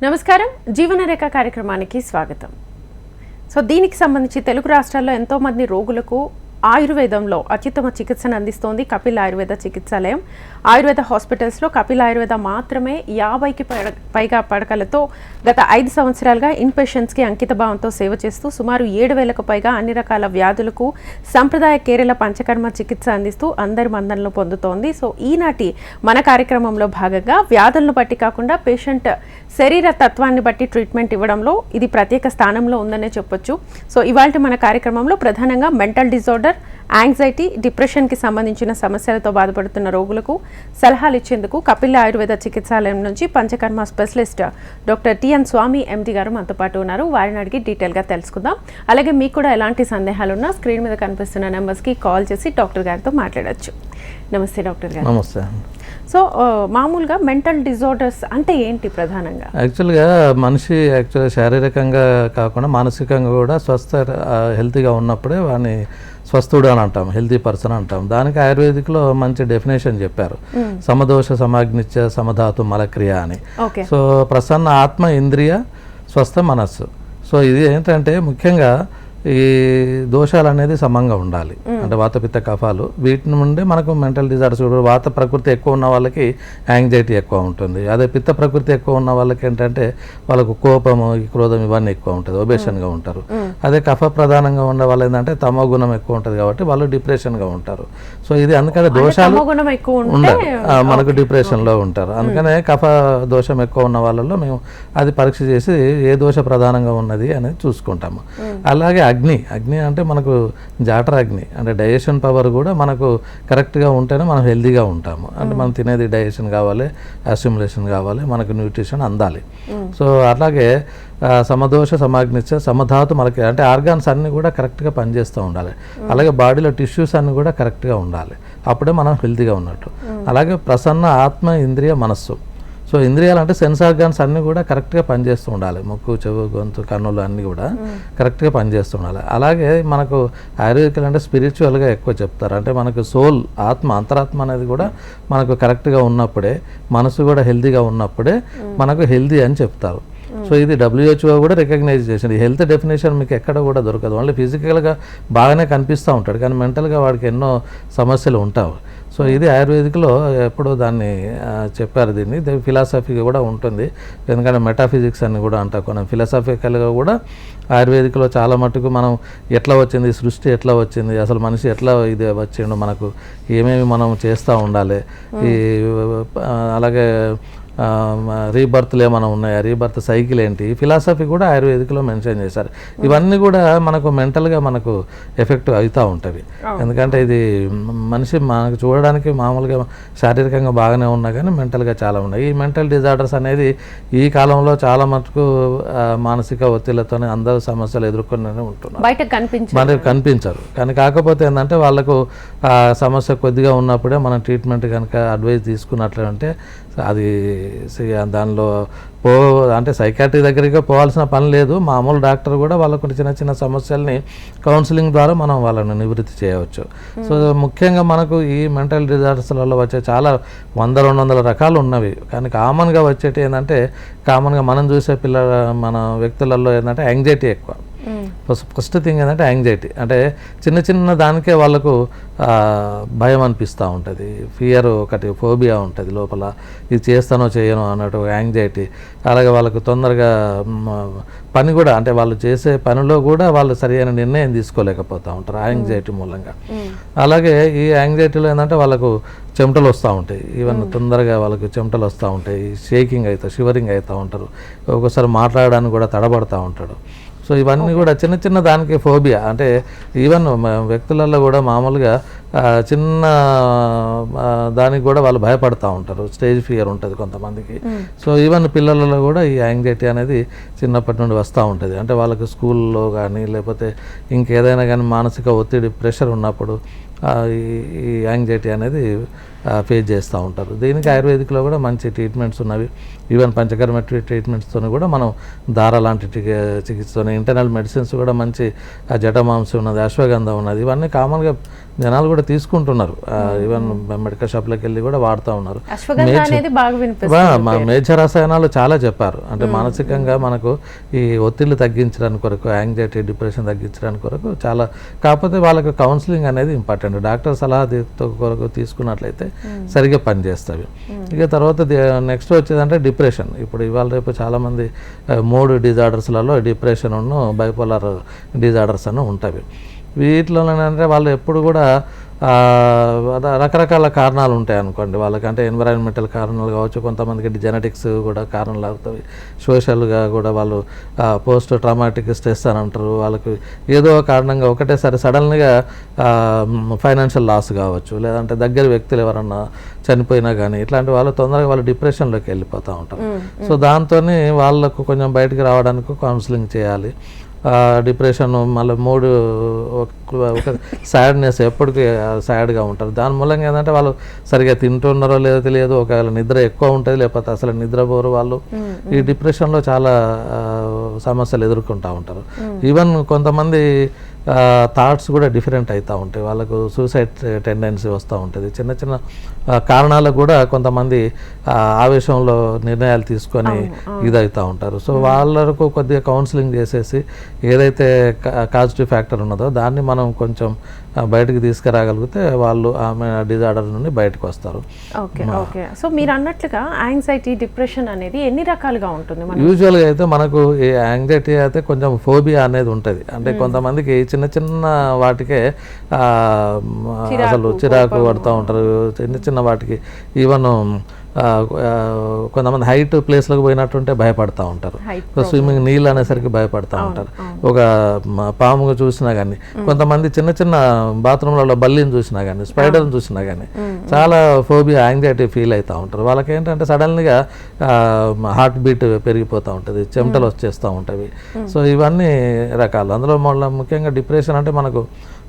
నమస్కారం జీవనరేఖ కార్యక్రమానికి స్వాగతం. సో దీనికి సంబంధించి తెలుగు రాష్ట్రాల్లో ఎంతో మంది రోగులకు ఆయుర్వేదంలో అత్యుత్తమ చికిత్సను అందిస్తోంది కపిల్ ఆయుర్వేద చికిత్సాలయం. ఆయుర్వేద హాస్పిటల్స్లో కపిల్ ఆయుర్వేద మాత్రమే 50కి పైగా పడకలతో గత 5 సంవత్సరాలుగా ఇన్ పేషెంట్స్కి అంకిత భావంతో సేవ చేస్తూ సుమారు 7,000కు పైగా అన్ని రకాల వ్యాధులకు సంప్రదాయ కేరళ పంచకర్మ చికిత్స అందిస్తూ అందరి మందనలు పొందుతోంది. సో ఈనాటి మన కార్యక్రమంలో భాగంగా వ్యాధులను బట్టి కాకుండా పేషెంట్ శరీర తత్వాన్ని బట్టి ట్రీట్మెంట్ ఇవ్వడంలో ఇది ప్రత్యేక స్థానంలో ఉందనే చెప్పొచ్చు. సో ఇవాళ మన కార్యక్రమంలో ప్రధానంగా మెంటల్ డిజార్డర్, యాంగ్జైటీ, డిప్రెషన్కి సంబంధించిన సమస్యలతో బాధపడుతున్న రోగులకు సలహాలు ఇచ్చేందుకు కపిల్ ఆయుర్వేద చికిత్సాలయం నుంచి పంచకర్మ స్పెషలిస్ట్ డాక్టర్ టిఎన్ స్వామి ఎండి గారు మనతో పాటు ఉన్నారు. వారిని అడిగి డీటెయిల్గా తెలుసుకుందాం. అలాగే మీకు కూడా ఎలాంటి సందేహాలున్నా స్క్రీన్ మీద కనిపిస్తున్న నెంబర్స్కి కాల్ చేసి డాక్టర్ గారితో మాట్లాడచ్చు. నమస్తే డాక్టర్ గారు. నమస్తే. సో మామూలుగా మెంటల్ డిజార్డర్స్ అంటే ఏంటి ప్రధానంగా? యాక్చువల్గా మనిషి శారీరకంగా కాకుండా మానసికంగా కూడా హెల్తీగా ఉన్నప్పుడే వాడిని స్వస్థుడు అని అంటాం, హెల్తీ పర్సన్ అంటాం. దానికి ఆయుర్వేదిక్లో మంచి డెఫినేషన్ చెప్పారు, సమదోష సమాగ్నిత్య సమధాతు మలక్రియ అని. సో ప్రసన్న ఆత్మ, ఇంద్రియ, స్వస్థ మనస్సు. సో ఇది ఏంటంటే ముఖ్యంగా ఈ దోషాలు అనేది సమంగా ఉండాలి. అంటే వాత పిత్త కఫాలు వీటి నుండి మనకు మెంటల్ డిజార్డర్స్. వాత ప్రకృతి ఎక్కువ ఉన్న వాళ్ళకి యాంగ్జైటీ ఎక్కువ ఉంటుంది. అదే పిత్త ప్రకృతి ఎక్కువ ఉన్న వాళ్ళకి ఏంటంటే వాళ్ళకు కోపము, క్రోధం ఇవన్నీ ఎక్కువ ఉంటుంది, ఒబేషన్గా ఉంటారు. అదే కఫ ప్రధానంగా ఉన్న వాళ్ళు ఏంటంటే తమో గుణం ఎక్కువ ఉంటుంది కాబట్టి వాళ్ళు డిప్రెషన్గా ఉంటారు. సో ఇది అందుకనే దోషాలు ఉండాలి, మనకు డిప్రెషన్లో ఉంటారు. అందుకనే కఫ దోషం ఎక్కువ ఉన్న వాళ్ళలో మేము అది పరీక్ష చేసి ఏ దోష ప్రధానంగా ఉన్నది అనేది చూసుకుంటాము. అలాగే అగ్ని అంటే మనకు జాఠర అగ్ని అంటే డైజెషన్ పవర్ కూడా మనకు కరెక్ట్గా ఉంటేనే మనం హెల్తీగా ఉంటాము. అంటే మనం తినేది డైజెషన్ కావాలి, అసిమ్యులేషన్ కావాలి, మనకు న్యూట్రిషన్ అందాలి. సో అలాగే సమదోష సమాగ్నిత్య సమధాతు మనకి అంటే ఆర్గాన్స్ అన్నీ కూడా కరెక్ట్గా పనిచేస్తూ ఉండాలి. అలాగే బాడీలో టిష్యూస్ అన్నీ కూడా కరెక్ట్గా ఉండాలి, అప్పుడే మనం హెల్తీగా ఉన్నట్టు. అలాగే ప్రసన్న ఆత్మ, ఇంద్రియ, మనస్సు. సో ఇంద్రియాలు అంటే సెన్స్ ఆర్గాన్స్ అన్నీ కూడా కరెక్ట్గా పనిచేస్తూ ఉండాలి. ముక్కు, చెవు, గొంతు, కన్నులు అన్నీ కూడా కరెక్ట్గా పనిచేస్తూ ఉండాలి. అలాగే మనకు ఆయుర్వేదికలు అంటే స్పిరిచువల్గా ఎక్కువ చెప్తారు. అంటే మనకు సోల్, ఆత్మ, అంతరాత్మ అనేది కూడా మనకు కరెక్ట్గా ఉన్నప్పుడే, మనసు కూడా హెల్తీగా ఉన్నప్పుడే మనకు హెల్తీ అని చెప్తారు. సో ఇది WHO కూడా రికగ్నైజ్ చేసింది. హెల్త్ డెఫినేషన్ మీకు ఎక్కడ కూడా దొరకదు. ఓన్లీ ఫిజికల్గా బాగానే కనిపిస్తూ ఉంటాడు కానీ మెంటల్గా వాడికి ఎన్నో సమస్యలు ఉంటావు. సో ఇది ఆయుర్వేదిక్లో ఎప్పుడో దాన్ని చెప్పారు. దీన్ని ఫిలాసఫీగా కూడా ఉంటుంది. ఎందుకంటే మెటాఫిజిక్స్ అని కూడా అంటారు. కొన్ని ఫిలాసఫికల్గా కూడా ఆయుర్వేదిక్లో చాలా మటుకు మనం ఎట్లా వచ్చింది, సృష్టి ఎట్లా వచ్చింది, అసలు మనిషి ఎట్లా ఇది వచ్చిండు, మనకు ఏమేమి మనం చేస్తూ ఉండాలి, ఈ అలాగే రీబర్త్లు ఏమైనా ఉన్నాయా, రీబర్త్ సైకిల్ ఏంటి, ఫిలాసఫీ కూడా ఆయుర్వేదిక్లో మెన్షన్ చేశారు. ఇవన్నీ కూడా మనకు మెంటల్గా మనకు ఎఫెక్ట్ అవుతూ ఉంటుంది. ఎందుకంటే ఇది మనిషి మనకు చూడడానికి మామూలుగా శారీరకంగా బాగానే ఉన్నా కానీ మెంటల్గా చాలా ఉన్నాయి. ఈ మెంటల్ డిజార్డర్స్ అనేది ఈ కాలంలో చాలా మటుకు మానసిక ఒత్తిళ్లతోనే అందరూ సమస్యలు ఎదుర్కొనే ఉంటున్నారు, మనకు కనిపించరు. కానీ కాకపోతే ఏంటంటే వాళ్ళకు సమస్య కొద్దిగా ఉన్నప్పుడే మనం ట్రీట్మెంట్ కనుక అడ్వైస్ తీసుకున్నట్లంటే అది దానిలో అంటే సైకాట్రీ దగ్గరికి పోవాల్సిన పని లేదు. మామూలు డాక్టర్ కూడా వాళ్ళకు చిన్న చిన్న సమస్యల్ని కౌన్సిలింగ్ ద్వారా మనం వాళ్ళని నివృత్తి చేయవచ్చు. సో ముఖ్యంగా మనకు ఈ మెంటల్ డిజార్డర్స్లలో వచ్చే చాలా 100-200 రకాలు ఉన్నవి. కానీ కామన్గా వచ్చేటి ఏంటంటే కామన్గా మనం చూసే మన వ్యక్తులలో ఏంటంటే యాంగ్జైటీ ఎక్కువ. ఫస్ట్ థింగ్ ఏంటంటే యాంగ్జైటీ అంటే చిన్న చిన్న దానికే వాళ్ళకు భయం అనిపిస్తూ ఉంటుంది, ఫియర్ ఒకటి, ఫోబియా ఉంటుంది లోపల, ఇది చేస్తానో చేయనో అన్నట్టు యాంగ్జైటీ. అలాగే వాళ్ళకు తొందరగా పని కూడా అంటే వాళ్ళు చేసే పనిలో కూడా వాళ్ళు సరైన నిర్ణయం తీసుకోలేకపోతూ ఉంటారు యాంగ్జైటీ మూలంగా. అలాగే ఈ యాంగ్జైటీలో ఏంటంటే వాళ్ళకు చెమటలు వస్తూ ఉంటాయి, ఈవెన్ తొందరగా వాళ్ళకు చెమటలు వస్తూ ఉంటాయి, షేకింగ్ అవుతారు, షివరింగ్ అవుతూ ఉంటారు, ఒక్కోసారి మాట్లాడడానికి కూడా తడబడుతూ ఉంటాడు. సో ఇవన్నీ కూడా చిన్న చిన్న దానికి ఫోబియా. అంటే ఈవెన్ వ్యక్తులలో కూడా మామూలుగా చిన్న దానికి కూడా వాళ్ళు భయపడుతూ ఉంటారు, స్టేజ్ ఫియర్ ఉంటుంది కొంతమందికి. సో ఈవెన్ పిల్లలలో కూడా ఈ యాంగ్జైటీ అనేది చిన్నప్పటి నుండి వస్తూ ఉంటుంది. అంటే వాళ్ళకి స్కూల్లో కానీ లేకపోతే ఇంకేదైనా కానీ మానసిక ఒత్తిడి, ప్రెషర్ ఉన్నప్పుడు ఈ యాంగ్జైటీ అనేది ఫేస్ చేస్తూ ఉంటారు. దీనికి ఆయుర్వేదిక్లో కూడా మంచి ట్రీట్మెంట్స్ ఉన్నవి. ఈవెన్ పంచకర్మ ట్రీట్మెంట్స్తో కూడా మనం దార లాంటి చికిత్సతో, ఇంటర్నల్ మెడిసిన్స్ కూడా మంచి జటమాంసం ఉన్నది, అశ్వగంధ ఉన్నది, ఇవన్నీ కామన్గా జనాలు కూడా తీసుకుంటున్నారు. ఈవెన్ మెడికల్ షాప్లోకి వెళ్ళి కూడా వాడుతూ ఉన్నారు. మేజర్ రసాయనాలు చాలా చెప్పారు. అంటే మానసికంగా మనకు ఈ ఒత్తిళ్లు తగ్గించడానికి కొరకు, యాంగ్జైటీ డిప్రెషన్ తగ్గించడానికి కొరకు చాలా, కాకపోతే వాళ్ళకి కౌన్సిలింగ్ అనేది ఇంపార్టెంట్. డాక్టర్ సలహా కొరకు తీసుకున్నట్లయితే సరిగ్గా పనిచేస్తాయి. ఇక తర్వాత నెక్స్ట్ వచ్చేదంటే డిప్రెషన్. ఇప్పుడు ఇవాళ రేపు చాలామంది 3 డిజార్డర్స్లలో డిప్రెషన్ ఉన్న బైపోలార్ డిజార్డర్స్ అని ఉంటాయి. వీటిలో అంటే వాళ్ళు ఎప్పుడు కూడా రకరకాల కారణాలు ఉంటాయి అనుకోండి వాళ్ళకి. అంటే ఎన్విరాన్మెంటల్ కారణాలు కావచ్చు, కొంతమందికి జెనెటిక్స్ కూడా కారణాలు అవుతాయి, సోషల్గా కూడా వాళ్ళు పోస్ట్ ట్రామాటిక్ స్ట్రెస్ అని అంటారు. వాళ్ళకి ఏదో కారణంగా ఒకటేసారి సడన్గా ఫైనాన్షియల్ లాస్ కావచ్చు, లేదంటే దగ్గర వ్యక్తులు ఎవరన్నా చనిపోయినా కానీ ఇట్లాంటి వాళ్ళు తొందరగా వాళ్ళు డిప్రెషన్లోకి వెళ్ళిపోతూ ఉంటారు. సో దాంతో వాళ్ళకు కొంచెం బయటికి రావడానికి కౌన్సిలింగ్ చేయాలి. డిప్రెషన్ మళ్ళీ ఒక సాడ్నెస్, ఎప్పటికీ సాడ్గా ఉంటారు. దాని మూలంగా ఏంటంటే వాళ్ళు సరిగా తింటున్నారో లేదో తెలియదు, ఒకవేళ నిద్ర ఎక్కువ ఉంటుంది, లేకపోతే అసలు నిద్రపోరు వాళ్ళు. ఈ డిప్రెషన్లో చాలా సమస్యలు ఎదుర్కొంటూ ఉంటారు. ఈవెన్ కొంతమంది థాట్స్ కూడా డిఫరెంట్ అవుతూ ఉంటాయి, వాళ్ళకు సూసైడ్ టెండెన్సీ వస్తూ ఉంటుంది. చిన్న చిన్న కారణాలకు కూడా కొంతమంది ఆవేశంలో నిర్ణయాలు తీసుకొని ఇదవుతూ ఉంటారు. సో వాళ్ళకు కొద్దిగా కౌన్సిలింగ్ చేసేసి ఏదైతే కాజిటివ్ ఫ్యాక్టర్ ఉన్నదో దాన్ని మనం కొంచెం బయటకు తీసుకురాగలిగితే వాళ్ళు ఆమె డిజార్డర్ నుండి బయటకు వస్తారు. Okay okay. సో మీరు అన్నట్లుగా యాంగ్జైటీ డిప్రెషన్ అనేది ఎన్ని రకాలుగా ఉంటుంది? యూజువల్గా అయితే మనకు ఈ యాంగ్జైటీ అయితే కొంచెం ఫోబియా అనేది ఉంటుంది. అంటే కొంతమందికి చిన్న చిన్న వాటికే అసలు చిరాకు పడుతూ ఉంటారు, చిన్న చిన్న వాటికి. ఈవెన్ కొంతమంది హైట్ ప్లేస్లకు పోయినట్టుంటే భయపడతా ఉంటారు. స్విమ్మింగ్ నీళ్ళు అనేసరికి భయపడతా ఉంటారు. ఒక పాముగా చూసినా కానీ, కొంతమంది చిన్న చిన్న బాత్రూంలలో బల్లిని చూసినా కానీ, స్పైడర్ని చూసినా కానీ చాలా ఫోబియా, యాంగ్జైటీ ఫీల్ అవుతూ ఉంటారు. వాళ్ళకి ఏంటంటే సడన్గా హార్ట్ బీట్ పెరిగిపోతూ ఉంటుంది, చెమటలు వచ్చేస్తూ ఉంటాయి. సో ఇవన్నీ రకాలు. అందులో మళ్ళీ ముఖ్యంగా డిప్రెషన్ అంటే మనకు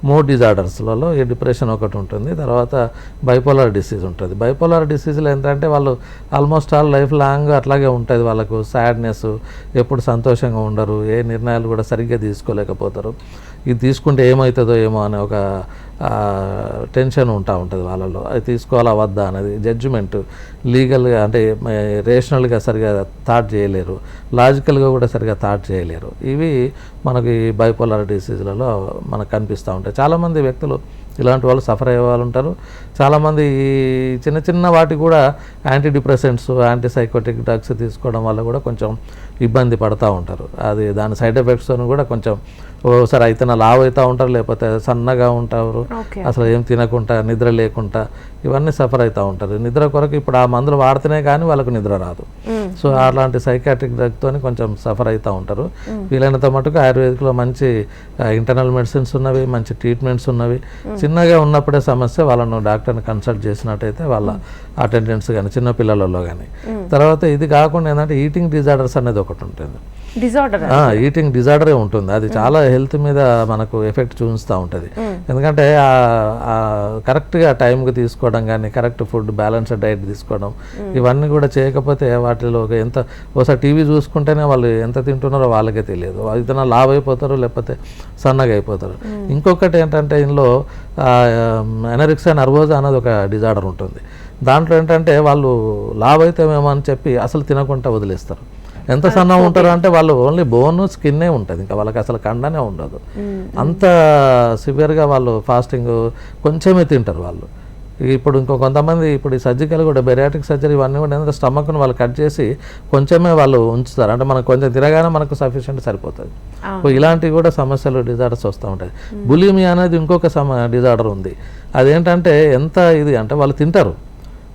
3 డిజార్డర్స్లలో ఈ డిప్రెషన్ ఒకటి ఉంటుంది. తర్వాత బైపోలార్ డిసీజ్ ఉంటుంది. బైపోలార్ డిసీజ్లో ఏంటంటే వాళ్ళు ఆల్మోస్ట్ ఆల్ లైఫ్ లాంగ్ అట్లాగే ఉంటుంది. వాళ్ళకు సాడ్నెస్, ఎప్పుడు సంతోషంగా ఉండరు, ఏ నిర్ణయాలు కూడా సరిగ్గా తీసుకోలేకపోతారు. ఇది తీసుకుంటే ఏమవుతుందో ఏమో అనే ఒక టెన్షన్ ఉంటుంది వాళ్ళలో. అది తీసుకోవాలా వద్దా అనేది జడ్జిమెంట్, లీగల్గా అంటే రేషనల్గా సరిగా థాట్ చేయలేరు, లాజికల్గా కూడా సరిగా థాట్ చేయలేరు. ఇవి మనకి బైపోలార్ డిసీజ్లలో మనకు కనిపిస్తూ ఉంటాయి. చాలామంది వ్యక్తులు ఇలాంటి వాళ్ళు సఫర్ అయ్యే వాళ్ళు ఉంటారు. చాలామంది ఈ చిన్న చిన్న వాటి కూడా యాంటీ డిప్రెసెంట్స్, యాంటీసైకోటిక్ డ్రగ్స్ తీసుకోవడం వల్ల కూడా కొంచెం ఇబ్బంది పడుతూ ఉంటారు. అది దాని సైడ్ ఎఫెక్ట్స్తో కూడా కొంచెం ఓసారి అయితే లావ్ అవుతూ ఉంటారు, లేకపోతే సన్నగా ఉంటారు, అసలు ఏం తినకుండా, నిద్ర లేకుండా, ఇవన్నీ సఫర్ అవుతూ ఉంటారు. నిద్ర కొరకు ఇప్పుడు ఆ మందులు వాడితేనే కానీ వాళ్ళకు నిద్ర రాదు. సో అలాంటి సైకాట్రిక్ డ్రగ్తో కొంచెం సఫర్ అవుతూ ఉంటారు. వీలైనంత మటుకు ఆయుర్వేదిక్లో మంచి ఇంటర్నల్ మెడిసిన్స్ ఉన్నవి, మంచి ట్రీట్మెంట్స్ ఉన్నవి. చిన్నగా ఉన్నప్పుడే సమస్య వాళ్ళను డాక్టర్ని కన్సల్ట్ చేసినట్టయితే వాళ్ళ అటెండెన్స్ కానీ చిన్నపిల్లలలో కానీ. తర్వాత ఇది కాకుండా ఏంటంటే ఈటింగ్ డిజార్డర్స్ అనేది ఒకటి ఉంటుంది. ఈటింగ్ డిజార్డరే ఉంటుంది. అది చాలా హెల్త్ మీద మనకు ఎఫెక్ట్ చూపిస్తూ ఉంటుంది. ఎందుకంటే కరెక్ట్గా టైంకి తీసుకోవడం కానీ, కరెక్ట్ ఫుడ్, బ్యాలెన్స్డ్ డైట్ తీసుకోవడం, ఇవన్నీ కూడా చేయకపోతే వాటిలో ఎంత ఒకసారి టీవీ చూసుకుంటేనే వాళ్ళు ఎంత తింటున్నారో వాళ్ళకే తెలియదు. అయితే లావ్ అయిపోతారు, లేకపోతే సన్నగా అయిపోతారు. ఇంకొకటి ఏంటంటే ఇందులో ఎనరెక్సియా నర్వోసా అనేది ఒక డిజార్డర్ ఉంటుంది. దాంట్లో ఏంటంటే వాళ్ళు లావ్ అయితేమేమో అని చెప్పి అసలు తినకుండా వదిలేస్తారు. ఎంత సన్నం ఉంటారు అంటే వాళ్ళు ఓన్లీ బోన్, స్కిన్నే ఉంటుంది, ఇంకా వాళ్ళకి అసలు కండనే ఉండదు. అంత సివియర్గా వాళ్ళు ఫాస్టింగ్ కొంచెమే తింటారు వాళ్ళు. ఇప్పుడు కొంతమంది ఇప్పుడు ఈ సర్జికల్ కూడా బెరియాట్రిక్ సర్జరీ ఇవన్నీ కూడా ఏంటంటే స్టమక్ను వాళ్ళు కట్ చేసి కొంచెమే వాళ్ళు ఉంచుతారు. అంటే మనకు కొంచెం తినగానే మనకు సఫిషియెంట్ సరిపోతుంది. ఇలాంటివి కూడా సమస్యలు, డిజార్డర్స్ వస్తూ ఉంటాయి. బులిమియా అనేది ఇంకొక డిజార్డర్ ఉంది. అదేంటంటే ఎంత ఇది అంటే వాళ్ళు తింటారు,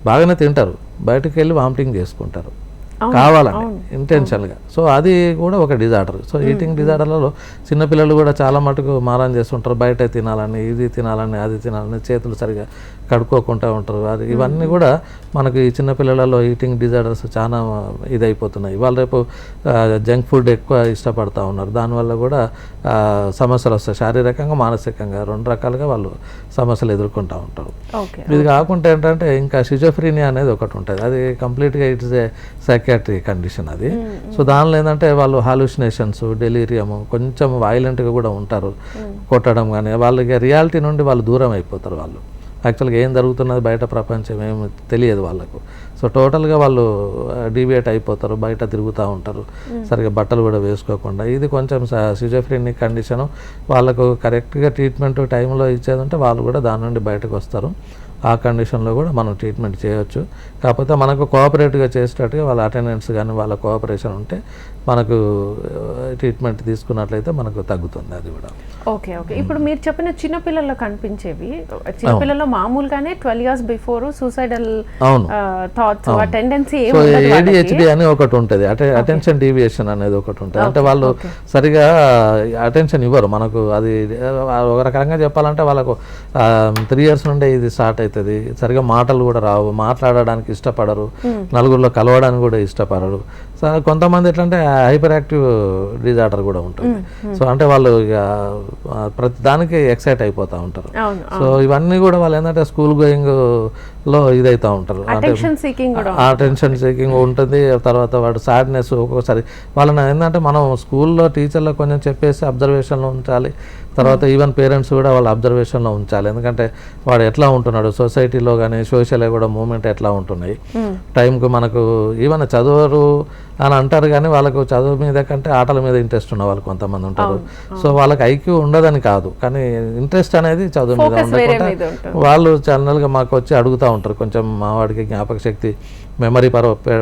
బాగానే తింటారు, బయటకు వెళ్ళి వామిటింగ్ చేసుకుంటారు. కావాలని ఇంటెన్షన్గా. సో అది కూడా ఒక డిజార్డర్. సో ఈటింగ్ డిజార్డర్లలో చిన్నపిల్లలు కూడా చాలా మటుకు మారం చేస్తుంటారు, బయట తినాలని, ఇది తినాలని, అది తినాలని, చేతులు సరిగా కడుక్కోకుండా ఉంటారు. అది ఇవన్నీ కూడా మనకు ఈ చిన్నపిల్లలలో ఈటింగ్ డిజార్డర్స్ చాలా ఇదైపోతున్నాయి. వాళ్ళు రేపు జంక్ ఫుడ్ ఎక్కువ ఇష్టపడతా ఉన్నారు, దానివల్ల కూడా సమస్యలు వస్తాయి, శారీరకంగా మానసికంగా 2 రకాలుగా వాళ్ళు సమస్యలు ఎదుర్కొంటూ ఉంటారు. ఇది కాకుండా ఏంటంటే ఇంకా షిజోఫ్రీనియా అనేది ఒకటి ఉంటుంది, అది కంప్లీట్గా ఇట్స్ ఏ సైకియాట్రీ కండిషన్ అది. సో దానిలో ఏంటంటే వాళ్ళు హాలుసినేషన్స్, డెలీరియము, కొంచెం వైలెంట్గా కూడా ఉంటారు, కొట్టడం కానీ, వాళ్ళకి రియాలిటీ నుండి వాళ్ళు దూరం అయిపోతారు. వాళ్ళు యాక్చువల్గా ఏం జరుగుతున్నది బయట ప్రపంచం ఏమి తెలియదు వాళ్ళకు. సో టోటల్గా వాళ్ళు డీవియేట్ అయిపోతారు, బయట తిరుగుతూ ఉంటారు, సరిగ్గా బట్టలు కూడా వేసుకోకుండా. ఇది కొంచెం షిజోఫ్రెనిక్ కండిషను. వాళ్ళకు కరెక్ట్గా ట్రీట్మెంట్ టైంలో ఇచ్చేది ఉంటే వాళ్ళు కూడా దాని నుండి బయటకు వస్తారు. ఆ కండిషన్లో కూడా మనం ట్రీట్మెంట్ చేయొచ్చు. కాకపోతే మనకు కోఆపరేటివ్గా చేసేటట్టుగా వాళ్ళ అటెండెన్స్ కానీ వాళ్ళ కోఆపరేషన్ ఉంటే మనకు ట్రీట్మెంట్ తీసుకున్నట్లయితే మనకు తగ్గుతుంది అది కూడా. ఓకే. ఇప్పుడు మీరు చెప్పిన చిన్నపిల్లల్లో కనిపించేవి, చిన్నపిల్లల్లో మామూలుగానే 12 years బిఫోర్ సూసైడల్ థాట్స్, ఆ టెండెన్సీ ADHD అని ఒకటి ఉంటుంది, అటెన్షన్ డీవియేషన్ అనేది ఒకటి ఉంటుంది. అంటే వాళ్ళు సరిగా అటెన్షన్ ఇవ్వరు మనకు. అది ఒక రకంగా చెప్పాలంటే వాళ్ళకు 3 years నుండే ఇది స్టార్ట్ అవుతుంది. సరిగా మాటలు కూడా రావు, మాట్లాడడానికి ఇష్టపడరు, నలుగురిలో కలవడానికి కూడా ఇష్టపడరు. కొంతమంది ఎట్లంటే హైపర్ యాక్టివ్ డిజార్డర్ కూడా ఉంటుంది. సో అంటే వాళ్ళు ఇక ప్రతి దానికి ఎక్సైట్ అయిపోతూ ఉంటారు. సో ఇవన్నీ కూడా వాళ్ళు ఏంటంటే స్కూల్ గోయింగ్ లో ఇదైతే ఉంటారు, అటెన్షన్ సీకింగ్ ఉంటుంది. తర్వాత వాడు సాడ్నెస్, ఒక్కొక్కసారి వాళ్ళని ఏంటంటే మనం స్కూల్లో టీచర్లో కొంచెం చెప్పేసి అబ్జర్వేషన్లో ఉంచాలి, తర్వాత ఈవెన్ పేరెంట్స్ కూడా వాళ్ళ అబ్జర్వేషన్లో ఉంచాలి. ఎందుకంటే వాడు ఎట్లా ఉంటున్నాడు సొసైటీలో కానీ, సోషల్గా కూడా మూమెంట్ ఎట్లా ఉంటున్నాయి, టైంకు మనకు ఈవెన్ చదువురు అని అంటారు కానీ వాళ్ళకు చదువు మీద కంటే ఆటల మీద ఇంట్రెస్ట్ ఉన్న వాళ్ళు కొంతమంది ఉంటారు. సో వాళ్ళకి ఐక్యూ ఉండదని కాదు, కానీ ఇంట్రెస్ట్ అనేది చదువు మీద ఉండకుండా వాళ్ళు ఛానల్గా మాకు వచ్చి అడుగుతూ ఉంటారు. కొంచెం మా వాడికి జ్ఞాపక శక్తి, మెమరీ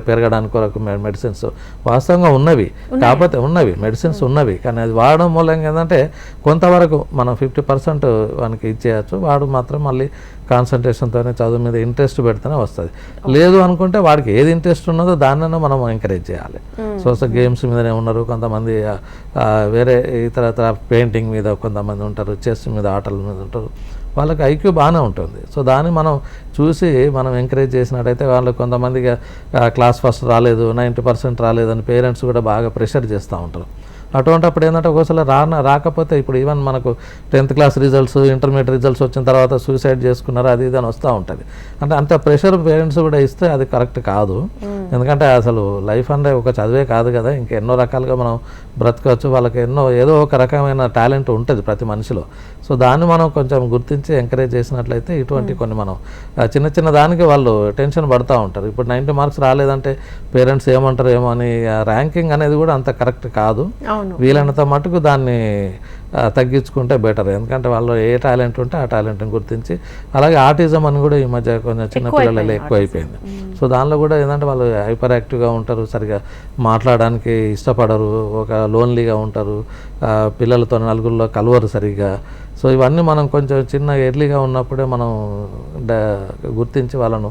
పెరగడానికి కొరకు మెడిసిన్స్ వాస్తవంగా ఉన్నవి, కాకపోతే ఉన్నవి మెడిసిన్స్ ఉన్నవి, కానీ అది వాడడం మూలంగా ఏంటంటే కొంతవరకు మనం 50% వానికి ఇచ్చేయచ్చు. వాడు మాత్రం మళ్ళీ కాన్సన్ట్రేషన్తోనే చదువు మీద ఇంట్రెస్ట్ పెడితేనే వస్తుంది. లేదు అనుకుంటే వాడికి ఏది ఇంట్రెస్ట్ ఉన్నదో దాన్నైనా మనం ఎంకరేజ్ చేయాలి. సోషల్ గేమ్స్ మీదనే ఉన్నారు కొంతమంది, వేరే ఇతర పెయింటింగ్ మీద కొంతమంది ఉంటారు, చెస్ మీద, ఆటల మీద ఉంటారు. వాళ్ళకి ఐక్యూ బాగానే ఉంటుంది. సో దాన్ని మనం చూసి మనం ఎంకరేజ్ చేసినట్టయితే వాళ్ళు కొంతమందిగా క్లాస్ ఫస్ట్ రాలేదు, 90% రాలేదని పేరెంట్స్ కూడా బాగా ప్రెషర్ చేస్తూ ఉంటారు. అటువంటిప్పుడు ఏంటంటే ఒకసారి రాకపోతే ఇప్పుడు ఈవెన్ మనకు 10th class results, intermediate results వచ్చిన తర్వాత సూసైడ్ చేసుకున్నారు అది ఇది అని వస్తూ ఉంటుంది. అంటే అంత ప్రెషర్ పేరెంట్స్ కూడా ఇస్తే అది కరెక్ట్ కాదు. ఎందుకంటే అసలు లైఫ్ అంటే ఒక చదివే కాదు కదా, ఇంకెన్నో రకాలుగా మనం బ్రతకవచ్చు. వాళ్ళకి ఏదో ఒక రకమైన టాలెంట్ ఉంటుంది ప్రతి మనిషిలో. సో దాన్ని మనం కొంచెం గుర్తించి ఎంకరేజ్ చేసినట్లయితే ఇటువంటి కొన్ని మనం చిన్న చిన్న దానికి వాళ్ళు టెన్షన్ పడుతూ ఉంటారు. ఇప్పుడు 90 marks రాలేదంటే పేరెంట్స్ ఏమంటారు ఏమో అని, ర్యాంకింగ్ అనేది కూడా అంత కరెక్ట్ కాదు. వీలైనంత మటుకు దాన్ని తగ్గించుకుంటే బెటర్. ఎందుకంటే వాళ్ళు ఏ టాలెంట్ ఉంటే ఆ టాలెంట్ని గుర్తించి, అలాగే ఆటిజం అని కూడా ఈ మధ్య కొంచెం చిన్నపిల్లలలో ఎక్కువ అయిపోయింది. సో దానిలో కూడా ఏంటంటే వాళ్ళు హైపర్ యాక్టివ్గా ఉంటారు, సరిగా మాట్లాడడానికి ఇష్టపడరు, ఒక లోన్లీగా ఉంటారు, పిల్లలతో నలుగురిలో కలవరు సరిగ్గా. సో ఇవన్నీ మనం కొంచెం చిన్న ఎర్లీగా ఉన్నప్పుడే మనం గుర్తించి వాళ్ళను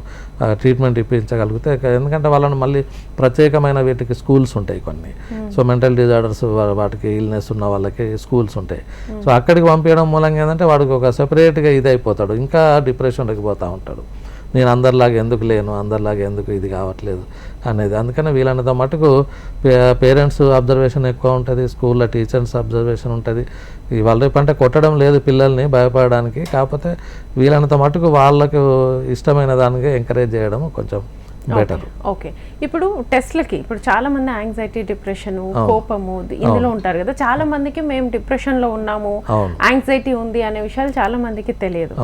ట్రీట్మెంట్ ఇప్పించగలిగితే, ఎందుకంటే వాళ్ళను మళ్ళీ ప్రత్యేకమైన వీటికి స్కూల్స్ ఉంటాయి కొన్ని. సో మెంటల్ డిజార్డర్స్ వాటికి ఇల్నెస్ ఉన్న వాళ్ళకి స్కూల్స్ ఉంటాయి. సో అక్కడికి పంపించడం మూలంగా ఏంటంటే వాడికి ఒక సెపరేట్గా ఇది అయిపోతాడు, ఇంకా డిప్రెషన్లోకి పోతూ ఉంటాడు. నేను అందరిలాగా ఎందుకు లేను, అందరిలాగా ఎందుకు ఇది కావట్లేదు అనేది. అందుకని వీలైనంత మటుకు పేరెంట్స్ అబ్జర్వేషన్ ఎక్కువ ఉంటుంది, స్కూల్లో టీచర్స్ అబ్జర్వేషన్ ఉంటుంది. వాళ్ళ రేపు అంటే కొట్టడం లేదు పిల్లల్ని భయపడడానికి, కాకపోతే వీలైనంత మటుకు వాళ్ళకు ఇష్టమైన దానికి ఎంకరేజ్ చేయడం కొంచెం బెటర్. ఓకే. ఇప్పుడు టెస్ట్లకి ఇప్పుడు చాలా మంది యాంగ్జైటీ, డిప్రెషన్, కోపము ఇందులో ఉంటారు కదా. చాలా మందికి మేము డిప్రెషన్ లో ఉన్నాము, యాంగ్జైటీ ఉంది అనే విషయాలు చాలా మందికి తెలియదు.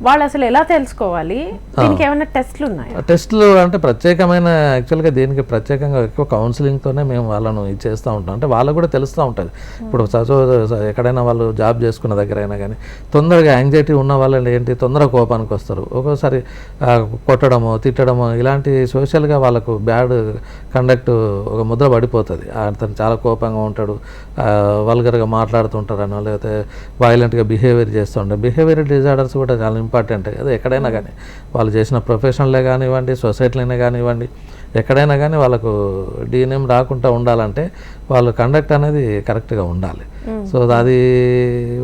వాళ్ళు అసలు ఎలా తెలుసుకోవాలి? దీనికి ఏమైనా టెస్ట్లు ఉన్నాయా? టెస్ట్లు అంటే ప్రత్యేకమైన యాక్చువల్గా దీనికి ప్రత్యేకంగా ఎక్కువ కౌన్సిలింగ్తోనే మేము వాళ్ళను ఇది చేస్తూ ఉంటాం. అంటే వాళ్ళకు కూడా తెలుస్తూ ఉంటుంది. ఇప్పుడు ఎక్కడైనా వాళ్ళు జాబ్ చేసుకున్న దగ్గర అయినా కానీ తొందరగా యాంగ్జైటీ ఉన్న వాళ్ళని ఏంటి తొందరగా కోపానికి వస్తారు. ఒక్కోసారి కొట్టడము, తిట్టడము, ఇలాంటి సోషల్గా వాళ్ళకు బ్యాడ్ కండక్ట్ ఒక ముద్ర పడిపోతుంది. అతను చాలా కోపంగా ఉంటాడు, వల్గర్గా మాట్లాడుతుంటారనో, లేకపోతే వైలెంట్గా బిహేవియర్ చేస్తూ ఉంటారు. బిహేవియర్ డిజార్డర్స్ కూడా చాలా ఇంపార్టెంట్ కదా ఎక్కడైనా కానీ, వాళ్ళు చేసిన ప్రొఫెషన్లే కానివ్వండి, సొసైటీలోనే కానివ్వండి, ఎక్కడైనా కానీ వాళ్ళకు డీనేమ్ రాకుండా ఉండాలంటే వాళ్ళ కండక్ట్ అనేది కరెక్ట్గా ఉండాలి. సో అది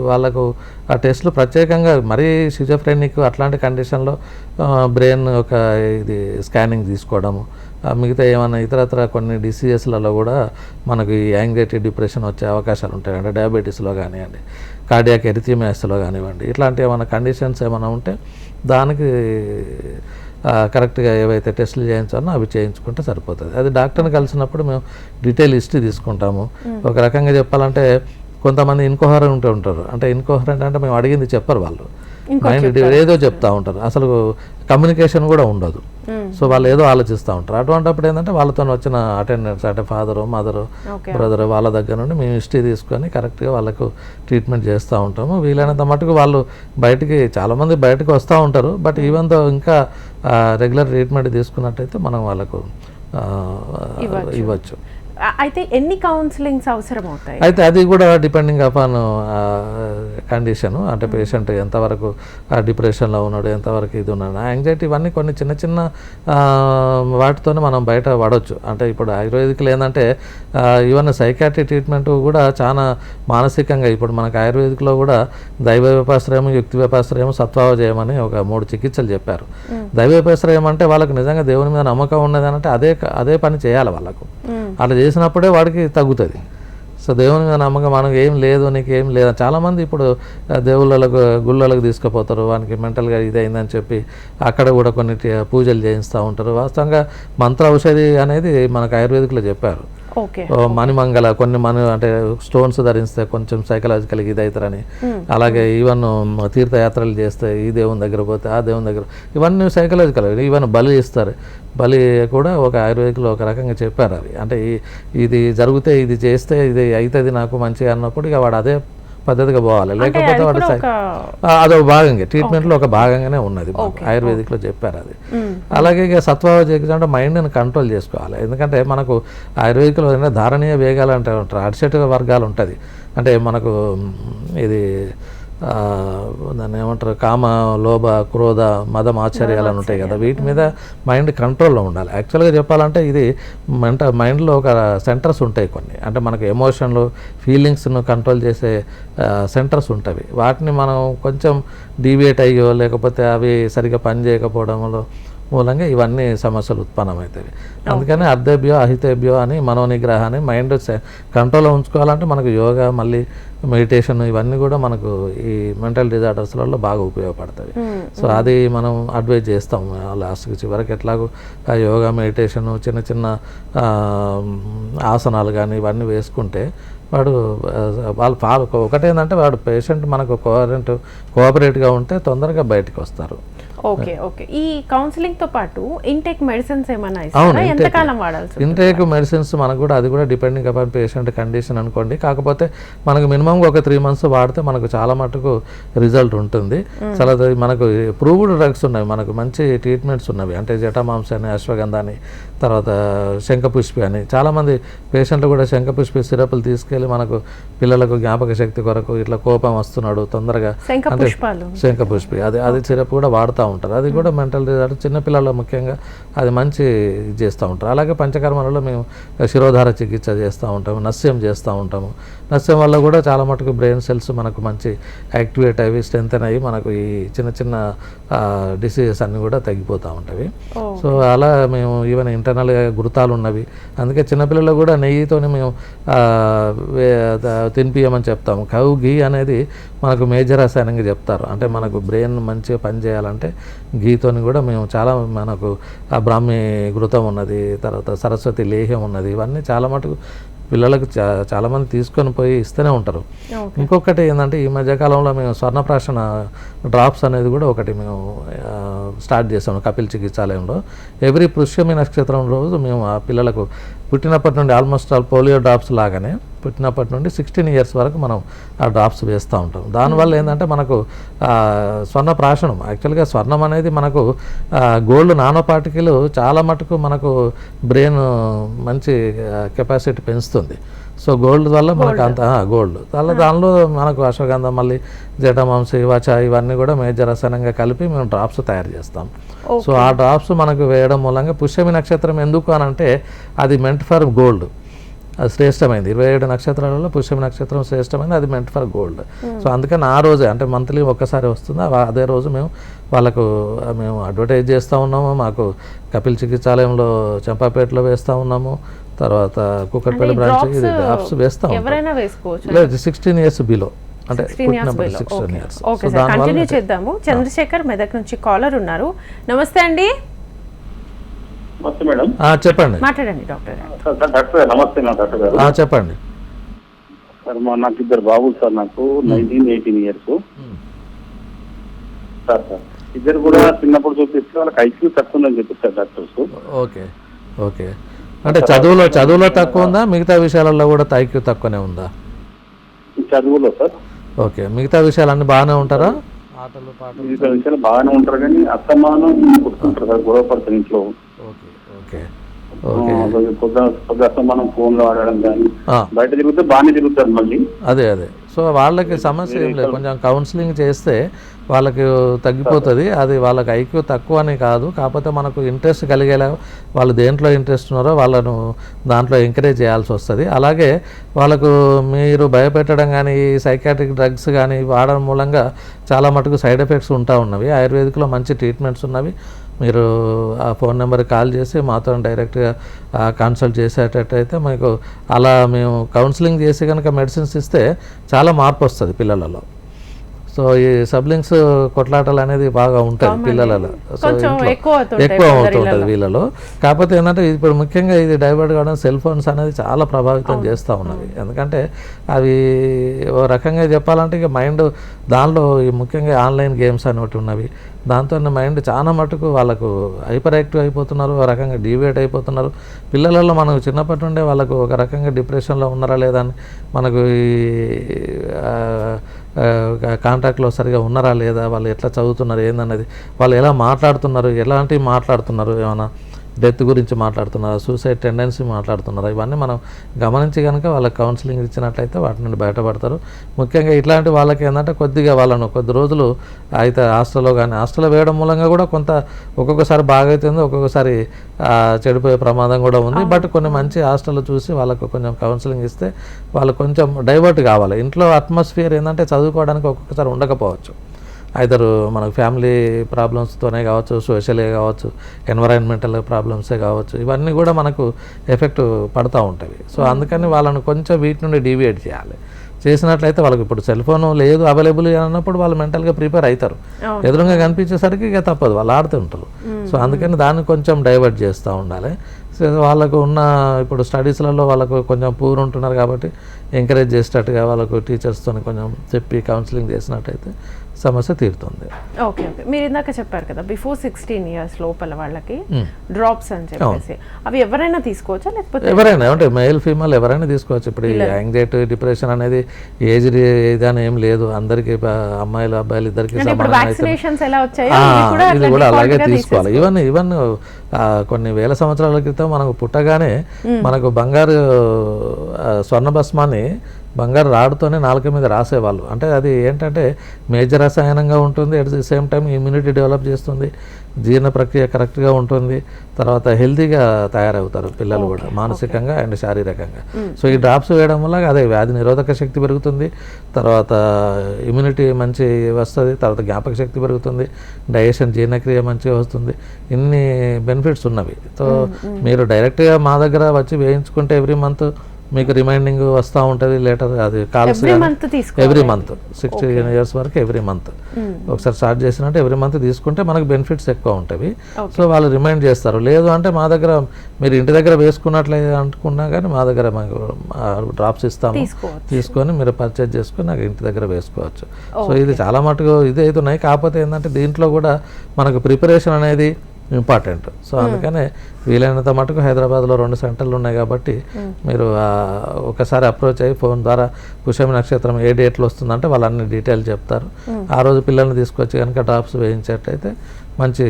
వాళ్ళకు ఆ టెస్ట్లు ప్రత్యేకంగా మరీ షిజోఫ్రెనిక్ అట్లాంటి కండిషన్లో బ్రెయిన్ ఒక ఇది స్కానింగ్ తీసుకోవడము, మిగతా ఏమైనా ఇతరత్ర కొన్ని డిసీజెస్లలో కూడా మనకి యాంగ్జైటీ డిప్రెషన్ వచ్చే అవకాశాలు ఉంటాయి. అంటే డయాబెటీస్లో కానివ్వండి, కార్డియాక్ ఎరిథిమియాస్లో కానివ్వండి, ఇట్లాంటి ఏమైనా కండిషన్స్ ఏమైనా ఉంటే దానికి కరెక్ట్గా ఏవైతే టెస్టులు చేయించాలో అవి చేయించుకుంటే సరిపోతుంది. అది డాక్టర్ని కలిసినప్పుడు మేము డీటెయిల్ హిస్టరీ తీసుకుంటాము. ఒక రకంగా చెప్పాలంటే కొంతమంది ఇన్కోహరెంట్ ఉంటారు. అంటే ఇన్కోహరెంట్ అంటే మేము అడిగింది చెప్పరు, వాళ్ళు మైండ్ ఏదో చెప్తూ ఉంటారు, అసలు కమ్యూనికేషన్ కూడా ఉండదు. సో వాళ్ళు ఏదో ఆలోచిస్తూ ఉంటారు. అటువంటిప్పుడు ఏంటంటే వాళ్ళతో వచ్చిన అటెండెంట్స్ అంటే ఫాదరు, మదరు, బ్రదరు వాళ్ళ దగ్గర నుండి మేము హిస్టరీ తీసుకొని కరెక్ట్గా వాళ్ళకు ట్రీట్మెంట్ చేస్తూ ఉంటాము. వీలైనంత మటుకు వాళ్ళు బయటికి చాలామంది బయటకు వస్తూ ఉంటారు. బట్ ఈవెన్ దో ఇంకా రెగ్యులర్ ట్రీట్మెంట్ తీసుకున్నట్టయితే మనం వాళ్ళకు ఇవ్వచ్చు. అయితే ఎన్ని కౌన్సిలింగ్స్ అవసరం అవుతాయి? అయితే అది కూడా డిపెండింగ్ అపాన్ కండిషను, అంటే పేషెంట్ ఎంతవరకు డిప్రెషన్లో ఉన్నాడు, ఎంతవరకు ఇది ఉన్నాడు, యాంగ్జైటీ, ఇవన్నీ కొన్ని చిన్న చిన్న వాటితోనే మనం బయట పడవచ్చు. అంటే ఇప్పుడు ఆయుర్వేదిక్లో ఏంటంటే ఈవెన్ సైకాట్రీ ట్రీట్మెంట్ కూడా చాలా మానసికంగా, ఇప్పుడు మనకు ఆయుర్వేదిక్లో కూడా దైవ వ్యపాశ్రయం, యుక్తి వ్యపాశ్రయం, సత్వావజయం అని ఒక 3 చికిత్సలు చెప్పారు. దైవ వ్యపాశ్రయం అంటే వాళ్ళకు నిజంగా దేవుని మీద నమ్మకం ఉన్నది అంటే అదే పని చేయాలి వాళ్ళకు. అలా చేసినప్పుడే వాడికి తగ్గుతుంది. సో దేవుని మీద నమ్మకం, మనకు ఏం లేదు, నీకు ఏం లేదు. చాలామంది ఇప్పుడు దేవుళ్ళకు గుళ్ళలకు తీసుకుపోతారు, వానికి మెంటల్గా ఇదైందని చెప్పి అక్కడ కూడా కొన్ని పూజలు చేయిస్తూ ఉంటారు. వాస్తవంగా మంత్ర ఔషధి అనేది మనకు ఆయుర్వేదిక్లో చెప్పారు. మణిమంగళ కొన్ని అంటే స్టోన్స్ ధరిస్తే కొంచెం సైకలాజికల్గా ఇది అవుతారని, అలాగే ఈవెన్ తీర్థయాత్రలు చేస్తే ఈ దేవుని దగ్గర పోతే ఆ దేవుని దగ్గర, ఇవన్నీ సైకలాజికల్. ఈవెన్ బలి ఇస్తారు, బలి కూడా ఒక ఆయుర్వేదిక్లో ఒక రకంగా చెప్పారు. అవి అంటే ఇది జరిగితే ఇది చేస్తే ఇది అవుతుంది నాకు మంచిగా అన్నప్పుడు ఇక వాడు అదే పద్ధతిగా పోవాలి. లేకపోతే వాడు అదొక భాగంగా ట్రీట్మెంట్లో ఒక భాగంగానే ఉన్నది, ఆయుర్వేదిక్లో చెప్పారు అది. అలాగే ఇక సత్వావజయం అంటే మైండ్ని కంట్రోల్ చేసుకోవాలి. ఎందుకంటే మనకు ఆయుర్వేదిక్లో ధారణీయ వేగాలు అంటే ఉంటారు, అడిషట్ వర్గాలు ఉంటుంది. అంటే మనకు ఇది దాన్ని ఏమంటారు, కామ, లోభ, క్రోధ, మదం, ఆశ్చర్యాలు అని ఉంటాయి కదా, వీటి మీద మైండ్ కంట్రోల్లో ఉండాలి. యాక్చువల్గా చెప్పాలంటే ఇది మైండ్లో ఒక సెంటర్స్ ఉంటాయి కొన్ని, అంటే మనకు ఎమోషన్లు, ఫీలింగ్స్ను కంట్రోల్ చేసే సెంటర్స్ ఉంటాయి. వాటిని మనం కొంచెం డీవియేట్ అయ్యో లేకపోతే అవి సరిగ్గా పని చేయకపోవడంలో మూలంగా ఇవన్నీ సమస్యలు ఉత్పన్నమవుతాయి. అందుకని అర్ధేభ్యో అహితేభ్యో అని మనోనిగ్రహాన్ని మైండ్ కంట్రోల్లో ఉంచుకోవాలంటే మనకు యోగా, మళ్ళీ మెడిటేషన్, ఇవన్నీ కూడా మనకు ఈ మెంటల్ డిజార్డర్స్లలో బాగా ఉపయోగపడతాయి. సో అది మనం అడ్వైజ్ చేస్తాం లాస్ట్కి చివరికి. ఎట్లాగో ఆ యోగా, మెడిటేషన్, చిన్న చిన్న ఆసనాలు కానీ ఇవన్నీ వేసుకుంటే వాడు వాళ్ళు ఒకటేంటంటే వాడు పేషెంట్ మనకు కోఆపరేట్గా ఉంటే తొందరగా బయటకు వస్తారు. Okay okay. ఈ కౌన్సిలింగ్ తో పాటు ఇంటేక్ మెడిసిన్స్ ఏమైనా ఇస్తారా? ఎంత కాలం వాడాల్సి? ఇంటేక్ మెడిసిన్స్ మనకు కూడా అది కూడా డిపెండింగ్ అపాన్ పేషెంట్ కండిషన్ అనుకోండి. కాకపోతే మనకు మినిమంగా ఒక 3 months వాడితే మనకు చాలా మటుకు రిజల్ట్ ఉంటుంది. చాలా మనకు ప్రూవ్డ్ డ్రగ్స్ ఉన్నవి, మనకు మంచి ట్రీట్మెంట్స్ ఉన్నవి. అంటే జటామాంస అని, అశ్వగంధ అని, తర్వాత శంఖపుష్పి అని. చాలామంది పేషెంట్లు కూడా శంఖపుష్పి సిరప్లు తీసుకెళ్ళి మనకు పిల్లలకు జ్ఞాపక శక్తి కొరకు, ఇట్లా కోపం వస్తున్నాడు తొందరగా అంటే శంఖపుష్పి అది సిరప్ కూడా వాడుతూ ఉంటారు. అది కూడా మెంటల్ డిజార్డర్ చిన్నపిల్లల్లో ముఖ్యంగా అది మంచి చేస్తూ ఉంటారు. అలాగే పంచకర్మలలో మేము శిరోధార చికిత్స చేస్తూ ఉంటాము, నస్యం చేస్తూ ఉంటాము. నస్యం వల్ల కూడా చాలా మటుకు బ్రెయిన్ సెల్స్ మనకు మంచి యాక్టివేట్ అయ్యి స్ట్రెంథెన్ అయ్యి మనకు ఈ చిన్న చిన్న డిసీజెస్ అన్నీ కూడా తగ్గిపోతూ ఉంటాయి. సో అలా మేము ఈవెన్ ఇంటర్నల్గా గుర్తాలు ఉన్నవి. అందుకే చిన్నపిల్లలు కూడా నెయ్యితోని మేము తినిపియమని చెప్తాము. కౌ ఘీ అనేది మనకు మేజర్ రసాయనంగా చెప్తారు. అంటే మనకు బ్రెయిన్ మంచిగా పనిచేయాలంటే గీతోని కూడా మేము చాలా, మనకు ఆ బ్రాహ్మీ ఘృతం ఉన్నది, తర్వాత సరస్వతి లేహ్యం ఉన్నది. ఇవన్నీ చాలా మటుకు పిల్లలకు చాలామంది తీసుకొని పోయి ఇస్తూనే ఉంటారు. ఇంకొకటి ఏంటంటే ఈ మధ్యకాలంలో మేము స్వర్ణప్రాశన డ్రాప్స్ అనేది కూడా ఒకటి మేము స్టార్ట్ చేసాము కపిల్ చికిత్సాలయంలో. ఎవ్రీ పుష్యమి నక్షత్రం రోజు మేము ఆ పిల్లలకు పుట్టినప్పటి నుండి ఆల్మోస్ట్ ఆల్ పోలియో డ్రాప్స్ లాగానే పుట్టినప్పటి నుండి 16 ఇయర్స్ వరకు మనం ఆ డ్రాప్స్ వేస్తూ ఉంటాం. దానివల్ల ఏంటంటే మనకు స్వర్ణ ప్రాశనం, యాక్చువల్గా స్వర్ణం అనేది మనకు గోల్డ్ నానో పార్టికల్ చాలా మటుకు మనకు బ్రెయిన్ మంచి కెపాసిటీ పెంచుతుంది. సో గోల్డ్ వల్ల మనకు అంత గోల్డ్ దానిలో మనకు అశ్వగంధం, మళ్ళీ జటమాంస, ఇవాచ ఇవన్నీ కూడా మేజర్ రసాయనంగా కలిపి మేము డ్రాప్స్ తయారు చేస్తాం. సో ఆ డ్రాప్స్ మనకు వేయడం మూలంగా పుష్యమి నక్షత్రం ఎందుకు అని అంటే అది మెంట్ ఫర్ గోల్డ్, అది శ్రేష్టమైంది. 27 నక్షత్రాలలో పుష్యమి నక్షత్రం శ్రేష్టమైంది, అది మెంట్ ఫర్ గోల్డ్. సో అందుకని ఆ రోజే అంటే మంత్లీ ఒక్కసారి వస్తుంది, అదే రోజు మేము వాళ్ళకు మేము అడ్వర్టైజ్ చేస్తూ ఉన్నాము. మాకు కపిల్ చికిత్సాలయంలో చంపాపేటలో వేస్తూ ఉన్నాము, తర్వాత కుక్కట్పల్లి బ్రాంచ్ ఇది డ్రాప్స్ వేస్తూ ఉంటాం. లేదు 16 ఇయర్స్ బిలో అంటే 16 ఇయర్స్. కంటిన్యూ చేద్దాము. చంద్రశేఖర్ మెదక్ నుంచి కాలర్ ఉన్నారు. నమస్తే అండి. మేడం చెప్పండి, మాట్లాడండి డాక్టర్. నమస్తే డాక్టర్ గారు. చెప్పండి సార్. నాకు 2 బాబులు సార్. నాకు 19-18 ఇయర్స్ సార్. ఇద్దరు కూడా చిన్నప్పుడు చూపిస్తే వాళ్ళకి ఐక్యూ తక్కువ ఉందని చెప్పిస్తారు డాక్టర్స్. Okay okay. అంటే చదువులో తక్కువ ఉందా, మిగతా విషయాలలో కూడా ఐక్యూ తక్కువనే ఉందా? చదువులో సార్. ఓకే, మిగతా విషయాలన్నీ బాగానే ఉంటారా? ఆటలు పాటలు మిగతా విషయాలు బాగానే ఉంటారు కానీ అసమానం కొట్టుకుంటారు సార్, గొడవ పడతారు ఇంట్లో. Okay okay okay. కొద్ది అసమానం ఫోన్లో ఆడడం కానీ, బయట తిరుగుతే బాగానే తిరుగుతారు మళ్ళీ. అదే సో వాళ్ళకి సమస్య ఏం లేదు, కొంచెం కౌన్సిలింగ్ చేస్తే వాళ్ళకి తగ్గిపోతుంది. అది వాళ్ళకి ఐక్యూ తక్కువ అని కాదు, కాకపోతే మనకు ఇంట్రెస్ట్ కలిగేలా వాళ్ళు దేంట్లో ఇంట్రెస్ట్ ఉన్నారో వాళ్ళను దాంట్లో ఎంకరేజ్ చేయాల్సి వస్తుంది. అలాగే వాళ్ళకు మీరు భయపెట్టడం కానీ సైకాట్రిక్ డ్రగ్స్ కానీ వాడడం మూలంగా చాలా మటుకు సైడ్ ఎఫెక్ట్స్ ఉన్నవి. ఆయుర్వేదిక్లో మంచి ట్రీట్మెంట్స్ ఉన్నవి. మీరు ఆ ఫోన్ నెంబర్కి కాల్ చేసి మాతో డైరెక్ట్గా కన్సల్ట్ చేసేటట్టయితే మీకు అలా మేము కౌన్సిలింగ్ చేసి కనుక మెడిసిన్స్ ఇస్తే చాలా మార్పు వస్తుంది పిల్లలలో. సో ఈ సబ్లింగ్స్ కొట్లాటలు అనేది బాగా ఉంటాయి పిల్లలలో. సో ఎక్కువ అవుతుంటుంది వీళ్ళలో. కాకపోతే ఏంటంటే ఇప్పుడు ముఖ్యంగా ఇది డైవర్ట్ కావడం సెల్ ఫోన్స్ అనేది చాలా ప్రభావితం చేస్తూ ఉన్నవి. ఎందుకంటే అవి ఓ రకంగా చెప్పాలంటే ఇక మైండ్ దానిలో ముఖ్యంగా ఆన్లైన్ గేమ్స్ అనేవి ఉన్నవి. దాంతో మైండ్ చాలా మటుకు వాళ్ళకు హైపర్ యాక్టివ్ అయిపోతున్నారు, ఒక రకంగా డీవియేట్ అయిపోతున్నారు. పిల్లలలో మనకు చిన్నప్పటి నుండే వాళ్ళకు ఒక రకంగా డిప్రెషన్లో ఉన్నారా లేదా అని మనకు ఈ కాంటాక్ట్లో సరిగా ఉన్నారా లేదా, వాళ్ళు ఎట్లా చదువుతున్నారు ఏందన్నది, వాళ్ళు ఎలా మాట్లాడుతున్నారు, ఎలాంటివి మాట్లాడుతున్నారు, ఏమైనా డెత్ గురించి మాట్లాడుతున్నారా, సూసైడ్ టెండెన్సీ మాట్లాడుతున్నారా, ఇవన్నీ మనం గమనించి కనుక వాళ్ళకి కౌన్సిలింగ్ ఇచ్చినట్లయితే వాటి నుండి బయటపడతారు. ముఖ్యంగా ఇట్లాంటి వాళ్ళకి ఏంటంటే కొద్దిగా వాళ్ళను కొద్ది రోజులు అయితే హాస్టల్లో కానీ హాస్టల్లో వేయడం మూలంగా కూడా కొంత ఒక్కొక్కసారి బాగా అవుతుంది, ఒక్కొక్కసారి చెడిపోయే ప్రమాదం కూడా ఉంది. బట్ కొన్ని మంచి హాస్టల్లో చూసి వాళ్ళకు కొంచెం కౌన్సిలింగ్ ఇస్తే వాళ్ళు కొంచెం డైవర్ట్ కావాలి. ఇంట్లో అట్మాస్ఫియర్ ఏంటంటే చదువుకోవడానికి ఒక్కొక్కసారి ఉండకపోవచ్చు. ఐదర్ మనకు ఫ్యామిలీ ప్రాబ్లమ్స్తోనే కావచ్చు, సోషల్గా కావచ్చు, ఎన్వైరాన్మెంటల్ ప్రాబ్లమ్సే కావచ్చు, ఇవన్నీ కూడా మనకు ఎఫెక్ట్ పడుతూ ఉంటాయి. సో అందుకని వాళ్ళని కొంచెం వీటి నుండి డీవియేట్ చేయాలి. చేసినట్లయితే వాళ్ళకి ఇప్పుడు సెల్ ఫోన్ లేదు అవైలబుల్ అన్నప్పుడు వాళ్ళు మెంటల్గా ప్రిపేర్ అవుతారు. ఎదురుగా కనిపించేసరికి ఇక తప్పదు, వాళ్ళు ఆడుతుంటారు. సో అందుకని దాన్ని కొంచెం డైవర్ట్ చేస్తూ ఉండాలి. సో వాళ్ళకు ఉన్న ఇప్పుడు స్టడీస్లలో వాళ్ళకు కొంచెం పూర్ ఉంటున్నారు కాబట్టి ఎంకరేజ్ చేసేటట్టుగా వాళ్ళకు టీచర్స్తో కొంచెం చెప్పి కౌన్సిలింగ్ చేసినట్టయితే సమస్య తీరుతుంది. Okay okay. మీరు ఇందాక చెప్పారు కదా బిఫోర్ 16 ఇయర్స్ లోపల వాళ్ళకి డ్రాప్స్ అని చెప్పేసి, అవి ఎవరైనా తీసుకోవచ్చా లేకపోతే? ఎవరైనా అంటే మేల్ ఫీమేల్ ఎవరైనా తీసుకోవచ్చు. ఇప్పుడు యాంగ్జైటీ డిప్రెషన్ అనేది ఏజ్ ఏదని ఏం లేదు, అందరికి అమ్మాయిలు అబ్బాయిలు ఇద్దరికి ఇది కూడా అలాగే తీసుకోవాలి. ఈవెన్ కొన్ని వేల సంవత్సరాల క్రితం మనకు పుట్టగానే మనకు బంగారు స్వర్ణ భస్మాన్ని బంగారు రాడుతోనే నాలుక మీద రాసేవాళ్ళు. అంటే అది ఏంటంటే మేజర్ రసాయనంగా ఉంటుంది, at the same time immunity develop చేస్తుంది, జీర్ణ ప్రక్రియ కరెక్ట్గా ఉంటుంది, తర్వాత హెల్తీగా తయారవుతారు పిల్లలు కూడా మానసికంగా అండ్ శారీరకంగా. సో ఈ డ్రాప్స్ వేయడం వల్ల అదే వ్యాధి నిరోధక శక్తి పెరుగుతుంది, తర్వాత ఇమ్యూనిటీ మంచి వస్తుంది, తర్వాత జ్ఞాపక శక్తి పెరుగుతుంది, డైజెషన్ జీర్ణక్రియ మంచిగా వస్తుంది, ఇన్ని బెనిఫిట్స్ ఉన్నవి. సో మీరు డైరెక్ట్గా మా దగ్గర వచ్చి వేయించుకుంటే ఎవ్రీ మంత్ మీకు రిమైండింగ్ వస్తూ ఉంటుంది లెటర్, అది కాల్స్ ఎవ్రీ మంత్ 16 ఇయర్స్ వరకు ఎవ్రీ మంత్ ఒకసారి స్టార్ట్ చేసినట్టు ఎవ్రీ మంత్ తీసుకుంటే మనకు బెనిఫిట్స్ ఎక్కువ ఉంటాయి. సో వాళ్ళు రిమైండ్ చేస్తారు. లేదు అంటే మా దగ్గర మీరు ఇంటి దగ్గర వేసుకున్నట్లయితే అనుకున్నా కానీ మా దగ్గర మాకు డ్రాప్స్ ఇస్తాము, తీసుకొని మీరు పర్చేజ్ చేసుకొని నాకు ఇంటి దగ్గర వేసుకోవచ్చు. సో ఇది చాలా మటుకు ఇదే అవుతున్నాయి. కాకపోతే ఏంటంటే దీంట్లో కూడా మనకు ప్రిపరేషన్ అనేది ఇంపార్టెంట్. సో అందుకనే వీలైనంత మటుకు హైదరాబాద్లో 2 సెంటర్లు ఉన్నాయి కాబట్టి మీరు ఒకసారి అప్రోచ్ అయ్యి ఫోన్ ద్వారా పుష్యమి నక్షత్రం ఏ డేట్లో వస్తుందంటే వాళ్ళు అన్ని డీటెయిల్ చెప్తారు. ఆ రోజు పిల్లల్ని తీసుకొచ్చి కనుక డ్రాప్స్ వేయించేటైతే మంచి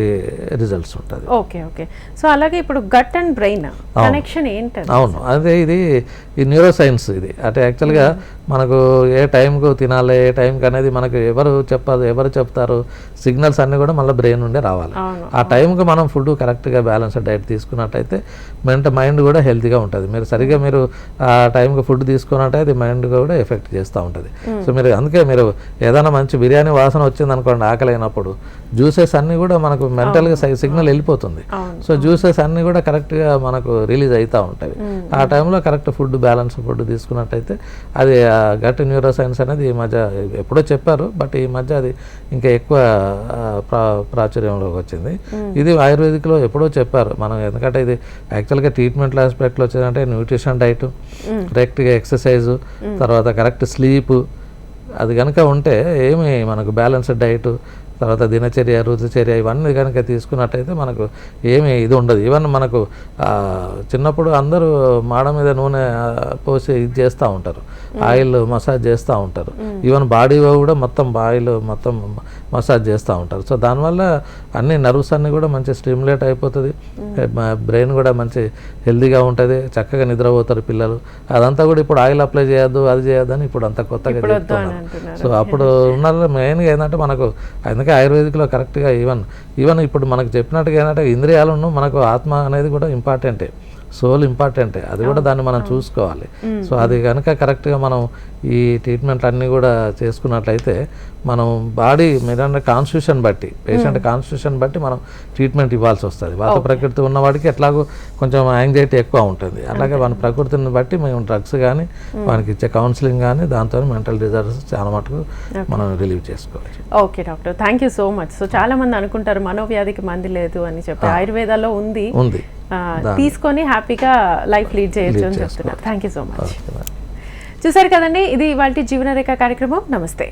రిజల్ట్స్ ఉంటుంది. Okay okay. సో అలాగే ఇప్పుడు గట్ అండ్ బ్రెయిన్ కనెక్షన్ ఏంటి? అవును, అదే ఇది ఈ న్యూరో సైన్స్ ఇది. అంటే యాక్చువల్గా మనకు ఏ టైంకు తినాలి, ఏ టైంకి అనేది మనకు ఎవరు చెప్తారు, సిగ్నల్స్ అన్నీ కూడా మళ్ళీ బ్రెయిన్ నుండే రావాలి. ఆ టైంకి మనం ఫుడ్ కరెక్ట్గా బ్యాలెన్స్డ్ డైట్ తీసుకున్నట్టయితే మైండ్ కూడా హెల్తీగా ఉంటుంది. మీరు సరిగ్గా మీరు ఆ టైంకి ఫుడ్ తీసుకున్నట్టయితే అది మైండ్ కూడా ఎఫెక్ట్ చేస్తూ ఉంటుంది. సో మీరు అందుకే మీరు ఏదైనా మంచి బిర్యానీ వాసన వచ్చింది అనుకోండి ఆకలి అయినప్పుడు, జ్యూసెస్ అన్నీ కూడా మనకు మెంటల్గా సిగ్నల్ వెళ్ళిపోతుంది. సో జ్యూసెస్ అన్నీ కూడా కరెక్ట్గా మనకు రిలీజ్ అవుతూ ఉంటాయి. ఆ టైంలో కరెక్ట్ ఫుడ్ బ్యాలెన్స్ ఫుడ్ తీసుకున్నట్టయితే అది గట్ న్యూరో సైన్స్ అనేది ఈ మధ్య ఎప్పుడో చెప్పారు, బట్ ఈ మధ్య అది ఇంకా ఎక్కువ ప్రాచుర్యంలోకి వచ్చింది. ఇది ఆయుర్వేదిక్లో ఎప్పుడో చెప్పారు మనం, ఎందుకంటే ఇది యాక్చువల్గా ట్రీట్మెంట్ ఆస్పెక్ట్లో వచ్చిందంటే న్యూట్రిషన్ డైట్, కరెక్ట్గా ఎక్సర్సైజు, తర్వాత కరెక్ట్ స్లీప్ అది కనుక ఉంటే ఏమి మనకు బ్యాలెన్స్డ్ డైట్, తర్వాత దినచర్య రుతుచర్య ఇవన్నీ కనుక తీసుకున్నట్టయితే మనకు ఏమీ ఇది ఉండదు. ఈవెన్ మనకు చిన్నప్పుడు అందరూ మాడ మీద నూనె పోసి ఇది చేస్తూ ఉంటారు, ఆయిల్ మసాజ్ చేస్తూ ఉంటారు. ఈవెన్ బాడీ కూడా మొత్తం ఆయిల్ మొత్తం మసాజ్ చేస్తూ ఉంటారు. సో దానివల్ల అన్ని నర్వ్స్ అన్నీ కూడా మంచి స్టిమ్యులేట్ అయిపోతుంది, బ్రెయిన్ కూడా మంచి హెల్తీగా ఉంటుంది, చక్కగా నిద్రపోతారు పిల్లలు. అదంతా కూడా ఇప్పుడు ఆయిల్ అప్లై చేయొద్దు అది చేయొద్దు అని ఇప్పుడు అంత కొత్తగా చెప్తున్నారు. సో అప్పుడు ఉన్న మెయిన్గా ఏంటంటే మనకు అందుకే ఆయుర్వేదిక్లో కరెక్ట్గా ఈవెన్ ఇప్పుడు మనకు చెప్పినట్టుగా ఏంటంటే ఇంద్రియాలను మనకు ఆత్మ అనేది కూడా ఇంపార్టెంటే, సోల్ ఇంపార్టెంటే, అది కూడా దాన్ని మనం చూసుకోవాలి. సో అది కనుక కరెక్ట్గా మనం ఈ ట్రీట్మెంట్ అన్నీ కూడా చేసుకున్నట్లయితే మనం బాడీ మీరంటే కాన్స్టిట్యూషన్ బట్టి పేషెంట్ కాన్స్టిట్యూషన్ బట్టి మనం ట్రీట్మెంట్ ఇవ్వాల్సి వస్తుంది. వాత ప్రకృతి ఉన్నవాడికి ఎట్లాగో కొంచెం యాంగ్జైటీ ఎక్కువ ఉంటుంది, అలాగే మన ప్రకృతిని బట్టి మేము డ్రగ్స్ కానీ వానికి ఇచ్చే కౌన్సిలింగ్ కానీ దాంతో మెంటల్ డిజార్డర్స్ చాలా మటుకు మనం రిలీవ్ చేసుకోవచ్చు. Okay doctor, thank you so much. So చాలా మంది అనుకుంటారు మనోవ్యాధికి మంది లేదు అని చెప్పి, ఆయుర్వేదాలో ఉంది, తీసుకొని హ్యాపీగా లైఫ్ లీడ్ చేయొచ్చు అని చెప్తున్నారు. Thank you so much. చూసారు కదండి, ఇది ఇవాళ జీవనరేఖ కార్యక్రమం. నమస్తే.